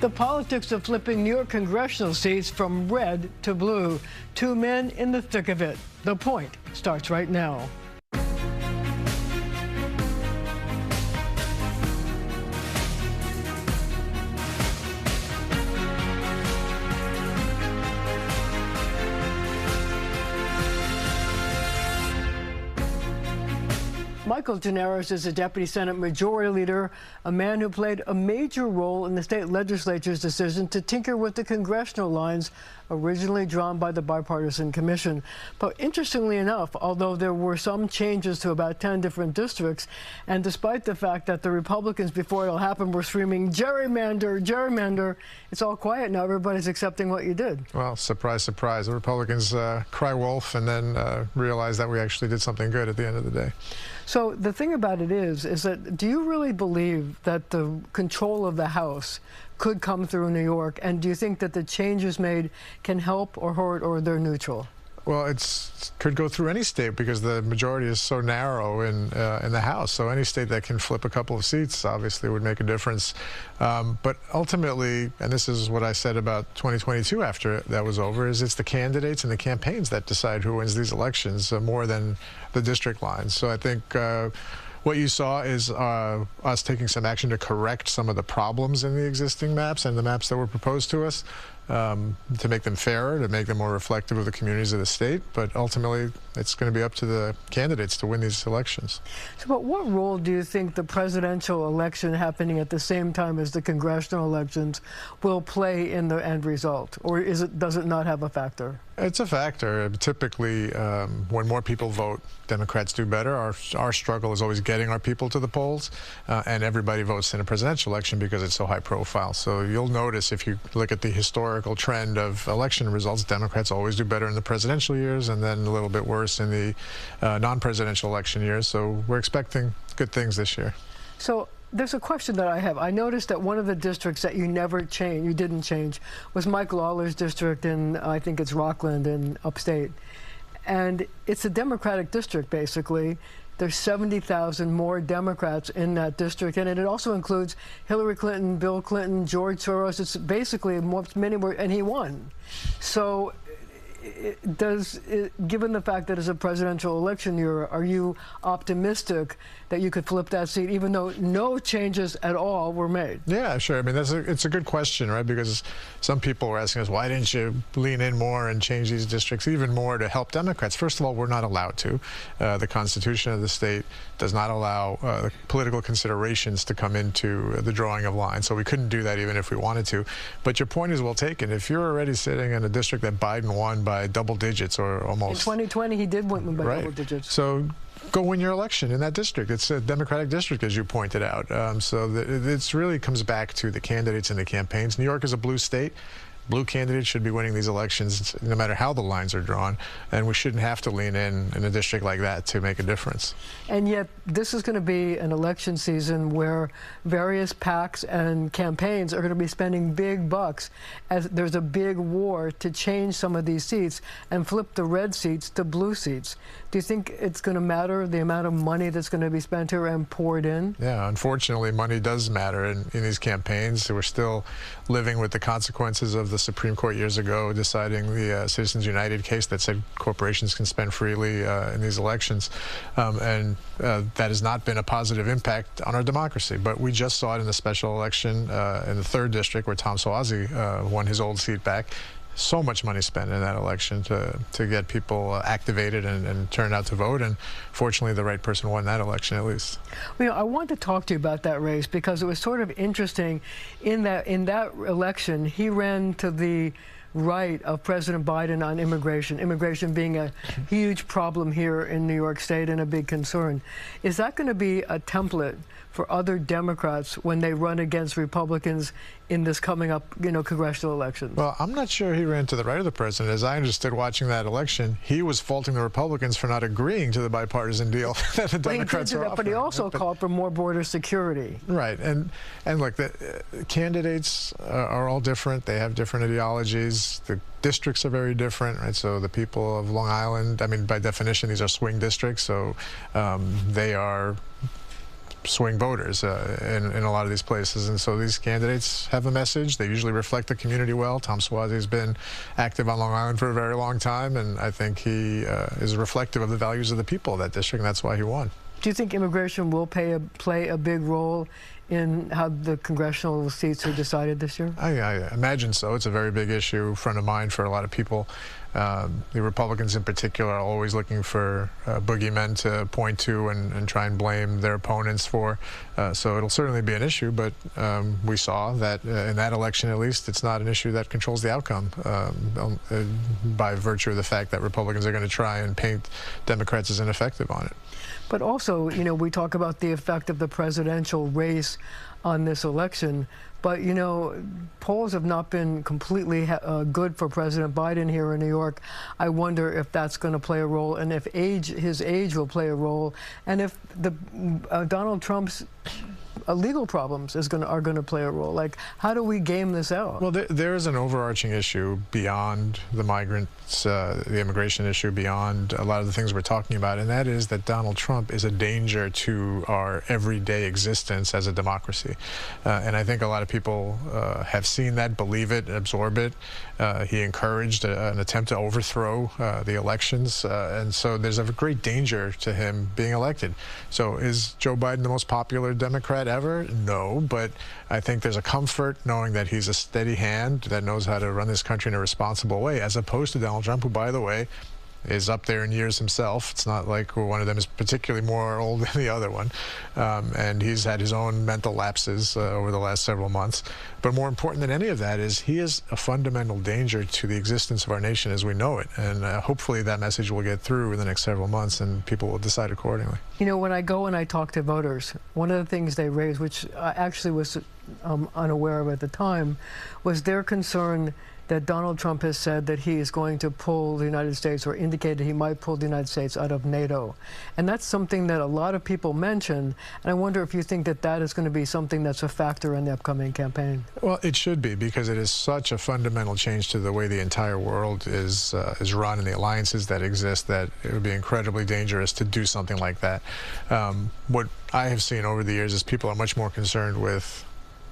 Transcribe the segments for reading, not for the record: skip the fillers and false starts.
The politics of flipping New York congressional seats from red to blue. Two men in the thick of it. The Point starts right now. Michael Gianaris is a Deputy Senate Majority Leader, a man who played a major role in the state legislature's decision to tinker with the congressional lines originally drawn by the Bipartisan Commission. But interestingly enough, although there were some changes to about 10 different districts, and despite the fact that the Republicans before it all happened were screaming, gerrymander, gerrymander, it's all quiet now. Everybody's accepting what you did. Well, surprise, surprise. The Republicans cry wolf and then realize that we actually did something good at the end of the day. So the thing about it is that do you really believe that the control of the House could come through New York? And do you think that the changes made can help or hurt, or they're neutral? Well, it could go through any state because the majority is so narrow in the House. So any state that can flip a couple of seats obviously would make a difference. But ultimately, and this is what I said about 2022 after that was over, is it's the candidates and the campaigns that decide who wins these elections more than the district lines. So I think what you saw is us taking some action to correct some of the problems in the existing maps and the maps that were proposed to us, to make them fairer, to make them more reflective of the communities of the state. But ultimately, it's going to be up to the candidates to win these elections. So, but what role do you think the presidential election happening at the same time as the congressional elections will play in the end result? Or does it not have a factor? It's a factor. Typically, when more people vote, Democrats do better. Our struggle is always getting our people to the polls, and everybody votes in a presidential election because it's so high profile. So you'll notice if you look at the historical trend of election results, Democrats always do better in the presidential years and then a little bit worse in the non-presidential election years. So we're expecting good things this year. So there's a question that I have. I noticed that one of the districts that you didn't change, was Mike Lawler's district in, I think it's Rockland in upstate. And it's a Democratic district, basically. There's 70,000 more Democrats in that district, and it also includes Hillary Clinton, Bill Clinton, George Soros. It's basically many more, and he won. So given the fact that it's a presidential election year, are you optimistic that you could flip that seat, even though no changes at all were made? Yeah, sure. I mean, it's a good question, right? Because some people were asking us, why didn't you lean in more and change these districts even more to help Democrats? First of all, we're not allowed to. The Constitution of the state does not allow political considerations to come into the drawing of lines, so we couldn't do that even if we wanted to. But your point is well taken. If you're already sitting in a district that Biden won by double digits or almost... In 2020, he did win by double digits. So go win your election in that district. It's a Democratic district, as you pointed out. So it really comes back to the candidates and the campaigns. New York is a blue state. Blue candidates should be winning these elections no matter how the lines are drawn, and we shouldn't have to lean in a district like that to make a difference. And yet this is going to be an election season where various PACs and campaigns are going to be spending big bucks as there's a big war to change some of these seats and flip the red seats to blue seats. Do you think it's going to matter, the amount of money that's going to be spent here and poured in? Yeah, unfortunately, money does matter in these campaigns. We're still living with the consequences of the Supreme Court years ago deciding the Citizens United case that said corporations can spend freely in these elections. And that has not been a positive impact on our democracy. But we just saw it in the special election in the 3rd district where Tom Suozzi won his old seat back. So much money spent in that election to get people activated and turned out to vote, and fortunately the right person won that election at least. Well, you know, I want to talk to you about that race because it was sort of interesting in that election he ran to the right of President Biden on immigration being a huge problem here in New York State and a big concern. Is that going to be a template for other Democrats when they run against Republicans in this coming up, congressional elections? Well, I'm not sure he ran to the right of the president. As I understood watching that election, he was faulting the Republicans for not agreeing to the bipartisan deal that the Democrats are offering. But he also called for more border security. Right, and look, the candidates are all different. They have different ideologies. The districts are very different, right? So the people of Long Island, I mean, by definition, these are swing districts, so they are swing voters in a lot of these places. And so these candidates have a message. They usually reflect the community well. Tom Suozzi has been active on Long Island for a very long time, and I think he is reflective of the values of the people of that district, and that's why he won. Do you think immigration will play a big role in how the congressional seats are decided this year? I imagine so. It's a very big issue, front of mind for a lot of people. The Republicans in particular are always looking for boogeymen to point to and try and blame their opponents for. So it'll certainly be an issue, but we saw that in that election, at least, it's not an issue that controls the outcome by virtue of the fact that Republicans are going to try and paint Democrats as ineffective on it. But also, you know, we talk about the effect of the presidential race on this election. But, you know, polls have not been completely good for President Biden here in New York. I wonder if that's going to play a role, and if his age will play a role, and if Donald Trump's legal problems are going to play a role. Like, how do we game this out? Well, there is an overarching issue beyond the migrants, the immigration issue, beyond a lot of the things we're talking about, and that is that Donald Trump is a danger to our everyday existence as a democracy. And I think a lot of people have seen that, believe it, absorb it. He encouraged an attempt to overthrow the elections, and so there's a great danger to him being elected. So is Joe Biden the most popular Democrat ever? No, but I think there's a comfort knowing that he's a steady hand that knows how to run this country in a responsible way, as opposed to Donald Trump, who, by the way, is up there in years himself. It's not like one of them is particularly more old than the other one. And he's had his own mental lapses over the last several months. But more important than any of that is he is a fundamental danger to the existence of our nation as we know it. And hopefully that message will get through in the next several months and people will decide accordingly. You know, when I go and I talk to voters, one of the things they raise, which I actually was unaware of at the time, was their concern that Donald Trump has said that he is going to pull the United States, or indicated he might pull the United States out of NATO. And that's something that a lot of people mention. And I wonder if you think that that is going to be something that's a factor in the upcoming campaign. Well, it should be, because it is such a fundamental change to the way the entire world is run and the alliances that exist, that it would be incredibly dangerous to do something like that. What I have seen over the years is people are much more concerned with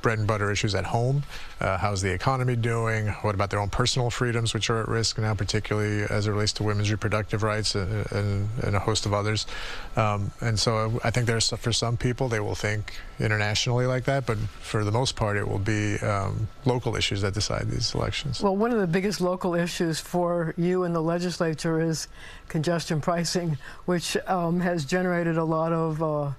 bread and butter issues at home. How's the economy doing? What about their own personal freedoms, which are at risk now, particularly as it relates to women's reproductive rights and a host of others. And so I think for some people, they will think internationally like that, but for the most part, it will be local issues that decide these elections. Well, one of the biggest local issues for you in the legislature is congestion pricing, which has generated a lot of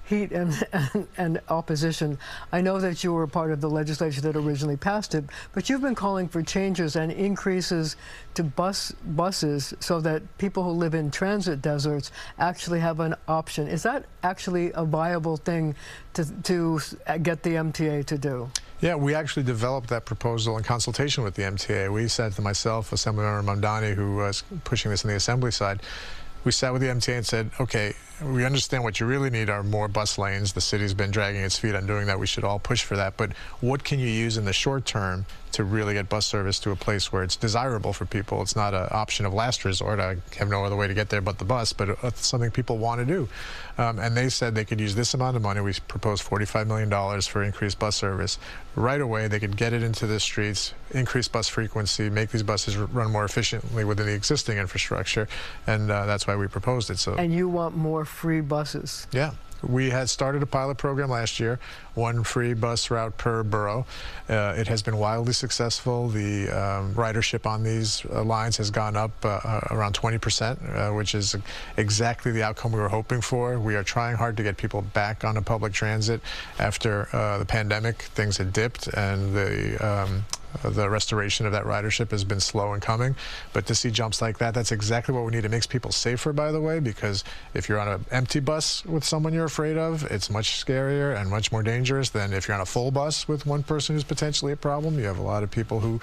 heat and opposition. I know that you were part of the legislature that originally passed it, but you've been calling for changes and increases to buses so that people who live in transit deserts actually have an option. Is that actually a viable thing to get the MTA to do? Yeah, we actually developed that proposal in consultation with the MTA. We said to myself, Assemblymember Mamdani, who was pushing this on the Assembly side, we sat with the MTA and said, okay, we understand what you really need are more bus lanes. The city's been dragging its feet on doing that. We should all push for that. But what can you use in the short term to really get bus service to a place where it's desirable for people? It's not an option of last resort. I have no other way to get there but the bus, but it's something people want to do. And they said they could use this amount of money. We proposed $45 million for increased bus service. Right away, they could get it into the streets, increase bus frequency, make these buses run more efficiently within the existing infrastructure. And that's why we proposed it. So. And you want more free buses? Yeah. We had started a pilot program last year, one free bus route per borough. It has been wildly successful. The ridership on these lines has gone up around 20%, which is exactly the outcome we were hoping for. We are trying hard to get people back onto public transit. After the pandemic, things had dipped, and the restoration of that ridership has been slow in coming. But to see jumps like that, that's exactly what we need. It makes people safer, by the way, because if you're on an empty bus with someone you're afraid of, it's much scarier and much more dangerous than if you're on a full bus with one person who's potentially a problem. You have a lot of people who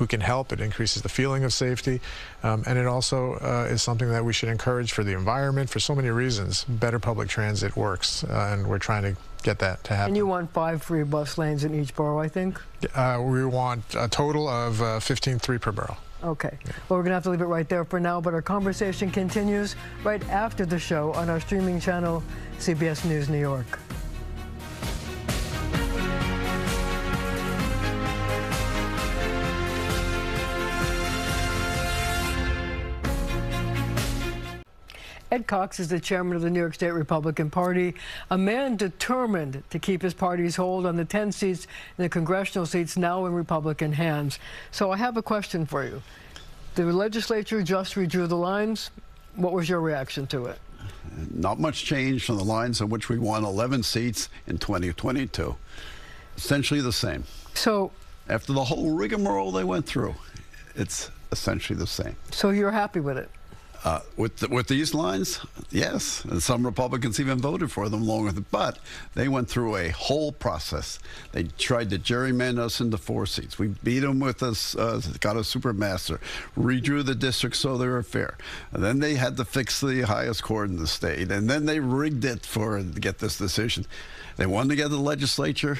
can help. It increases the feeling of safety. And it also is something that we should encourage for the environment for so many reasons. Better public transit works, and we're trying to get that to happen. And you want 5 free bus lanes in each borough, I think? We want a total of 15.3 per borough. Okay. Well, we're going to have to leave it right there for now, but our conversation continues right after the show on our streaming channel, CBS News, New York. Ed Cox is the chairman of the New York State Republican Party, a man determined to keep his party's hold on the 10 seats in the congressional seats now in Republican hands. So I have a question for you. The legislature just redrew the lines. What was your reaction to it? Not much change from the lines on which we won 11 seats in 2022. Essentially the same. So after the whole rigmarole they went through, it's essentially the same. So you're happy with it? With these lines, yes. And some Republicans even voted for them along with it. But they went through a whole process. They tried to gerrymander us into 4 seats. We beat them with us, got a supermaster, redrew the districts so they were fair. And then they had to fix the highest court in the state. And then they rigged it to get this decision. They wanted to get the legislature.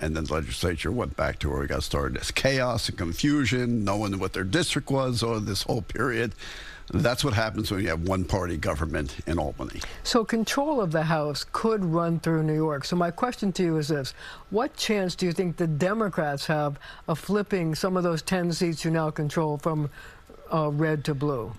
And then the legislature went back to where we got started. It's chaos and confusion, knowing what their district was over this whole period. That's what happens when you have one-party government in Albany. So control of the House could run through New York. So my question to you is this. What chance do you think the Democrats have of flipping some of those 10 seats you now control from red to blue?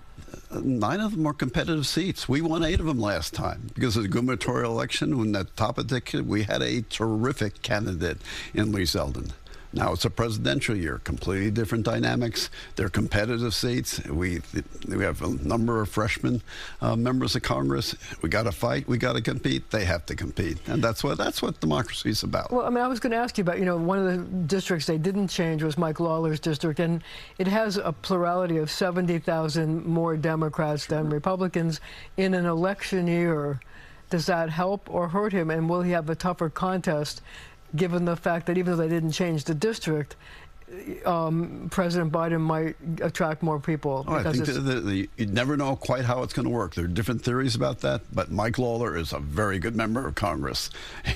9 of them are competitive seats. We won 8 of them last time because of the gubernatorial election. When at the top of the ticket, we had a terrific candidate in Lee Zeldin. Now it's a presidential year, completely different dynamics. They're competitive seats. We have a number of freshman members of Congress. We got to fight. We got to compete. They have to compete, and that's what democracy is about. Well, I mean, I was going to ask you about, one of the districts they didn't change was Mike Lawler's district, and it has a plurality of 70,000 more Democrats than Republicans in an election year. Does that help or hurt him, and will he have a tougher contest? Given the fact that even though they didn't change the district, President Biden might attract more people. I think you never know quite how it's going to work. There are different theories about that, but Mike Lawler is a very good member of Congress.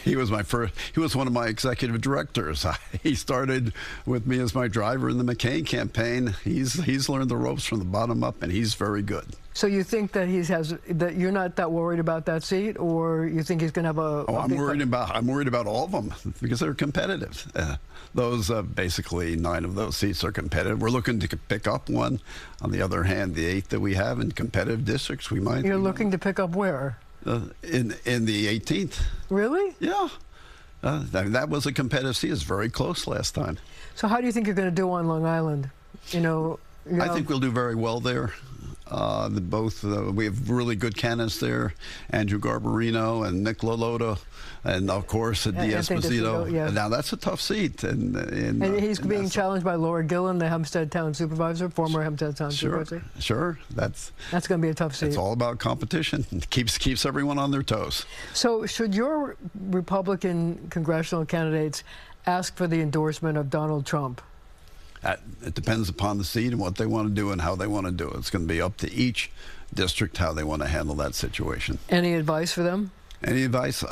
He was one of my executive directors. He started with me as my driver in the McCain campaign. He's learned the ropes from the bottom up, and he's very good. So you think that that you're not that worried about that seat, or you think he's going to have a? Oh, I'm worried about all of them because they're competitive. Those basically 9 of those seats are competitive. We're looking to pick up one. On the other hand, the 8 that we have in competitive districts, we might. You're looking to pick up where? In the 18th. Really? Yeah. That was a competitive seat. It was very close last time. So how do you think you're going to do on Long Island? I think we'll do very well there. We have really good candidates there, Andrew Garbarino and Nick Lolota, and of course D'Esposito. Yes. Now that's a tough seat, and he's being challenged by Laura Gillen, the Hempstead Town Supervisor, former Hempstead Town Supervisor. Sure, that's going to be a tough seat. It's all about competition. It keeps everyone on their toes. So should your Republican congressional candidates ask for the endorsement of Donald Trump? It depends upon the seat and what they want to do and how they want to do it. It's going to be up to each district how they want to handle that situation. Any advice for them? Any advice?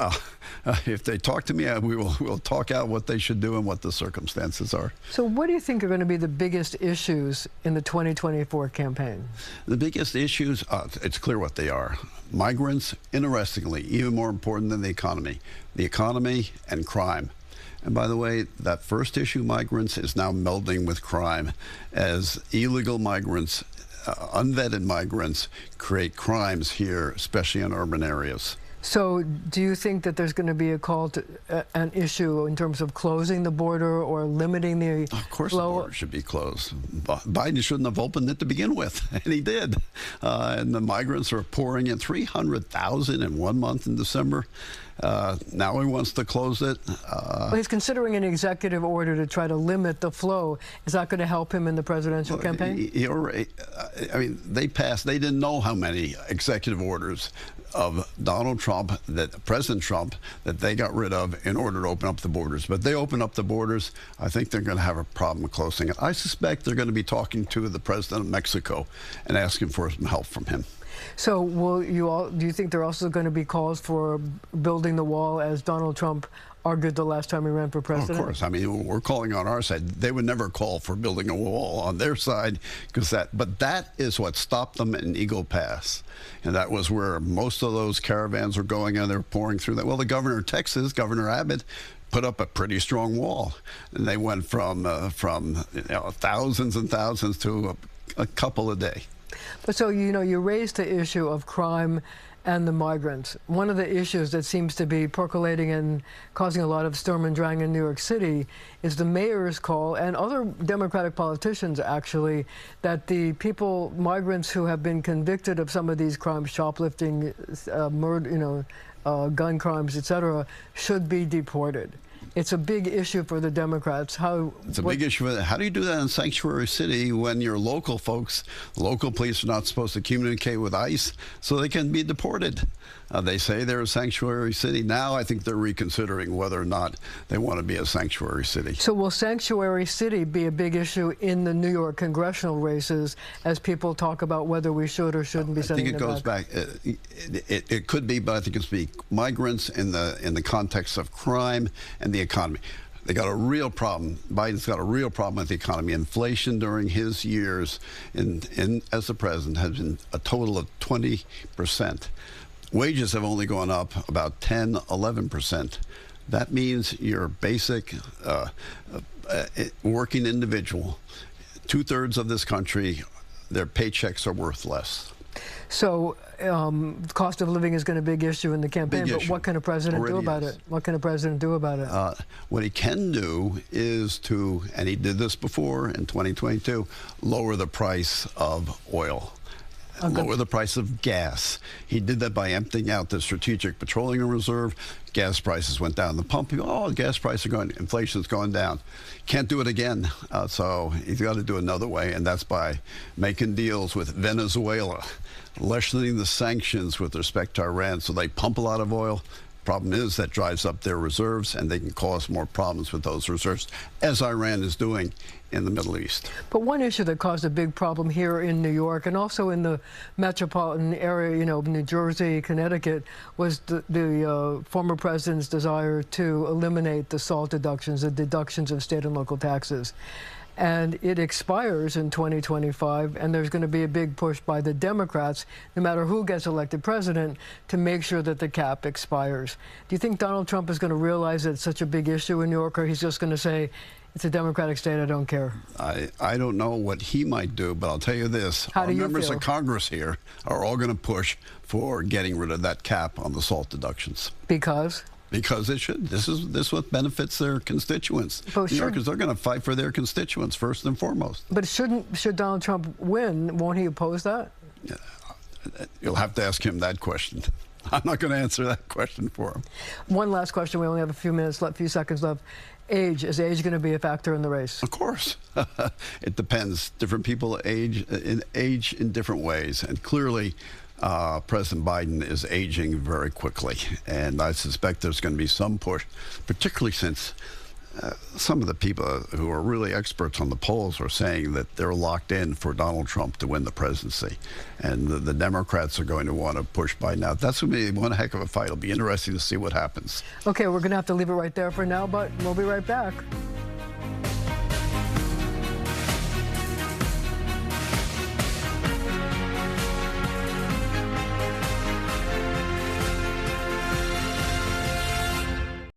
If they talk to me, we'll talk out what they should do and what the circumstances are. So what do you think are going to be the biggest issues in the 2024 campaign? The biggest issues, it's clear what they are. Migrants, interestingly, even more important than the economy and crime. And by the way, that first issue, migrants, is now melding with crime as illegal migrants, unvetted migrants, create crimes here, especially in urban areas. So do you think that there's going to be a call to an issue in terms of closing the border or limiting the flow? Of course the border should be closed. Biden shouldn't have opened it to begin with, and he did. And the migrants are pouring in 300,000 in 1 month in December. Now he wants to close it. Well, he's considering an executive order to try to limit the flow. Is that going to help him in the presidential campaign? They passed. They didn't know how many executive orders of President Trump, that they got rid of in order to open up the borders. But they open up the borders, I think they're going to have a problem closing it. I suspect they're going to be talking to the president of Mexico and asking for some help from him. So do you think there are also going to be calls for building the wall as Donald Trump argued the last time he ran for president. Of course. I mean, we're calling on our side. They would never call for building a wall on their side, but that is what stopped them in Eagle Pass. And that was where most of those caravans were going, and they're pouring through that. Well, the governor of Texas, Governor Abbott, put up a pretty strong wall. And they went from thousands and thousands to a couple a day. But so, you raised the issue of crime and the migrants. One of the issues that seems to be percolating and causing a lot of sturm and drang in New York City is the mayor's call, and other Democratic politicians actually, that the migrants who have been convicted of some of these crimes, shoplifting, murder, gun crimes, etc., should be deported. It's a big issue for the Democrats. It's a big issue. How do you do that in Sanctuary City when your local folks, local police are not supposed to communicate with ICE so they can be deported? They say they're a sanctuary city. Now I think they're reconsidering whether or not they want to be a sanctuary city. So will sanctuary city be a big issue in the New York congressional races as people talk about whether we should or shouldn't be sending them back? I think it goes back. It could be, but I think it's be migrants in the context of crime and the economy. They got a real problem. Biden's got a real problem with the economy. Inflation during his years as the president has been a total of 20%. Wages have only gone up about 10, 11%. That means your basic working individual, 2/3 of this country, their paychecks are worth less. So cost of living is going to be a big issue in the campaign, but what can a president do about it? What can a president do about it? What he can do is and he did this before in 2022, lower the price of oil. Lower the price of gas. He did that by emptying out the Strategic Petroleum Reserve. Gas prices went down the pump. Gas prices are going, inflation's going down. Can't do it again. So he's got to do another way, and that's by making deals with Venezuela, lessening the sanctions with respect to Iran so they pump a lot of oil. Problem is that drives up their reserves, and they can cause more problems with those reserves, as Iran is doing in the Middle East. But one issue that caused a big problem here in New York and also in the metropolitan area, New Jersey, Connecticut, was the former president's desire to eliminate the SALT deductions, the deductions of state and local taxes. And it expires in 2025, and there's going to be a big push by the Democrats, no matter who gets elected president, to make sure that the cap expires. Do you think Donald Trump is going to realize that it's such a big issue in New York, or he's just going to say, it's a Democratic state, I don't care? I don't know what he might do, but I'll tell you this. How do you members feel? of Congress here are all going to push for getting rid of that cap on the SALT deductions. Because? Because it should. This is what benefits their constituents. New Yorkers are going to fight for their constituents first and foremost. But should Donald Trump win, won't he oppose that? Yeah, you'll have to ask him that question. I'm not going to answer that question for him. One last question. We only have a few minutes left, few seconds left. Age. Is age going to be a factor in the race? Of course. It depends. Different people age in different ways. And clearly, President Biden is aging very quickly. And I suspect there's going to be some push, particularly since some of the people who are really experts on the polls are saying that they're locked in for Donald Trump to win the presidency. And the Democrats are going to want to push Biden out. That's going to be one heck of a fight. It'll be interesting to see what happens. Okay, we're going to have to leave it right there for now, but we'll be right back.